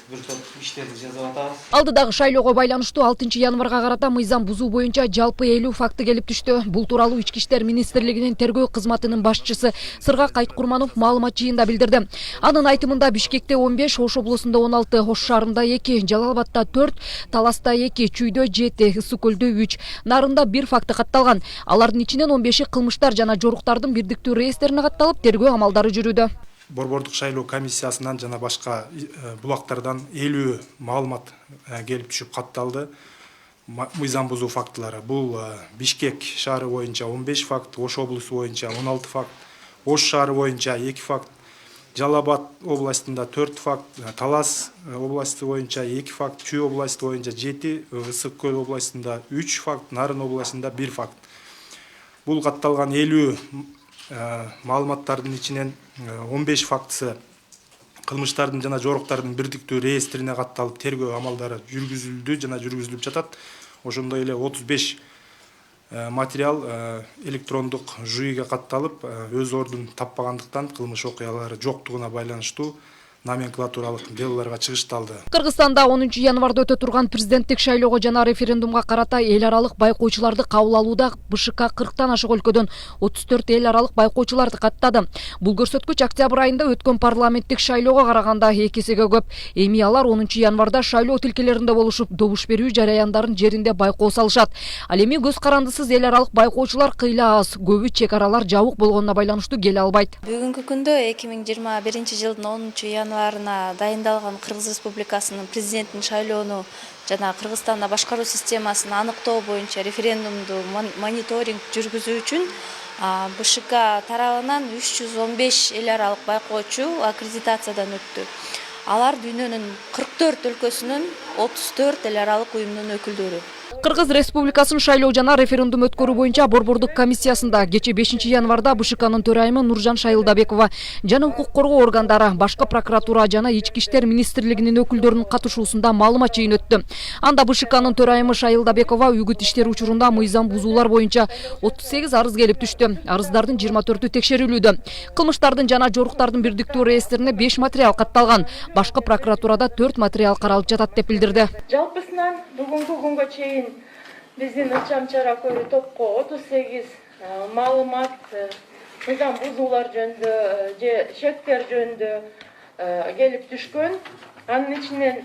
бир топ иштерди жазып атабыз. Алдыдагы шайлоого байланыштуу 6 январга карата мыйзам бузуу боюнча жалпы 50 факты келип түштү. Бул тууралуу Ички иштер министрлигинин тергөө кызматынын башчысы Сыргак Айткурманов маалымат жыйында билдирди. Анын айтымында Бишкекте 15, Ош облусунда 16, Ош шаарында 2, Жалал Абадта 4, Таласта 2, Чүйдө 7, Ысык Көлдө 3, Нарында 1 факты катталган. Алардын ичинен 15и кылмыштар жана жоруктардын бирдиктүү реестрине катталып, тергөө амалдары жүрүүдө. Борбордук шайлоо комиссиясынан жана башка булактардан 50 маалымат келип түшүп катталды. Мыйзам бузуу фактылары. Бул Бишкек шаары боюнча 15 факт, Ош облусу боюнча 16 факт, Ош шаары боюнча 2 факт, Жалал Абад областында 4 факт, Талас областы боюнча 2 факт, Чүй областы боюнча 7, Ысык Көл областында 3 факт, Нарын областында 1 факт. Бул катталган 50 маалыматтардын ичинен 15 фактысы кылмыштардын жана жоруктардын бирдиктүү реестрине катталып, тергөө амалдары жүргүзүлдү жана жүргүзүлүп жатат. Ошондой эле 35 материал электрондук жүйгө катталып, өз ордун таппагандыктан кылмыш окуялары жоктугуна байланыштуу номенклатуралык делолорго чыгышталды. Кыргызстанда 10 январда өтө турган президенттик шайлоого жана референдумга карата эл аралык байкоочуларды кабыл алууда БШК 40тан ашык өлкөдөн 34 эл аралык байкоочуларды каттады. Бул көрсөткүч октябрь айында өткөн парламенттик шайлоого караганда 2 эсеге көп. Эми алар 10 январда шайлоо тилкелеринде болушуп, добуш берүү жараяндарын жеринде байкоо салышат. Ал эми көз карандысыз эл аралык байкоочулар кыйла аз, көбү чек аралар жабык болгонуна байланыштуу келе албайт. Бүгүнкү күндө 2021 жылдын 10 январына дайындалган Кыргыз Республикасынын президенттин шайлоону жана Кыргызстанда башкаруу системасын аныктоо боюнча референдумду мониторинг жүргүзүү үчүн БШК тарабынан 315 эл аралык байкоочу аккредитациядан өттү. Алар дүйнөнүн 44 өлкөсүнүн 34 эл аралык уюмунун өкүлдөрү. Кыргыз Республикасынын шайлоо жана референдум өткөрүү боюнча борбордук комиссиясында кече 5 январда БШКнын төрайымы Нуржан Шайылдабекова жана укук коргоо органдары, башкы прокуратура жана Ички иштер министрлигинин өкүлдөрүнүн катышуусунда маалымат жыйын өттү. Анда БШКнын төрайымы Шайылдабекова үгүт иштери учурунда мыйзам бузуулар боюнча 38 арыз келип түштү. Арыздардын 24-ü текшерилүүдө. Кылмыштардын жана жоруктардын бирдиктүү реестрине 5 материал катталган. Башкы прокуратурада 4 материал каралып жатат деп билдирди. Жалпысынан бүгүнкү күнгө чейин биздин ычам чара көрүү топко 38 маалымат мыйзам бузуулар жөнүндө же шектер жөнүндө келип түшкөн. Анын ичинен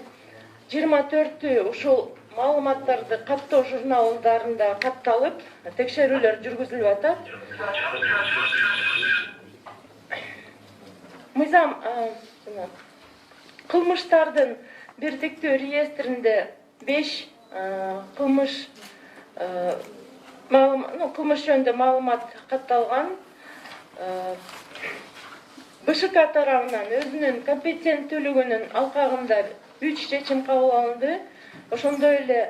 24-ü ушул маалыматтарды каттоо журналдарында катталып, текшерүүлөр жүргүзүлүп атат. Мыйзам кылмыштардын бирдиктүү реестринде 5 кылмыш жөнүндө маалымат катталган. БШК тарабынан өзүнүн компетенттүүлүгүнүн алкагында 3 чечим кабыл алынды. Ошондой эле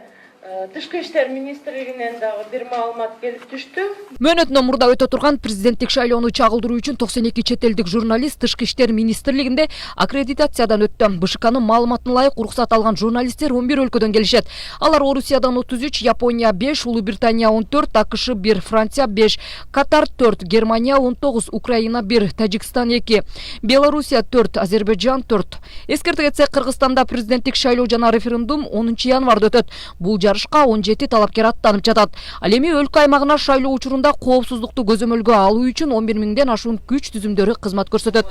Тышкы иштер министрлигинен дагы бир маалымат келип түштү. Мөөнөтүнөн мурда өтө турган президенттик шайлоону чагылдыруу үчүн 92 чет элдик журналист Тышкы иштер министрлигинде аккредитациядан өттү. БШКнын маалыматына ылайык уруксат алган журналисттер 11 өлкөдөн келишет. Алар Орусиядан 33, Япония 5, Улуу Британия 14, АКШ 1, Франция 5, Катар 4, Германия 19, Украина 1, Тажикстан 2, Белоруссия 4, Азербайджан 4. Эскерте кетсек, Кыргызстанда президенттик шайлоо жана референдум 10 январда өтөт. Бул жарышка 17 талапкер аттанып жатат. Ал эми өлкө аймагына шайлоо учурунда коопсуздукту көзөмөлгө алуу үчүн 11 миңден ашуун күч түзүмдөрү кызмат көрсөтөт.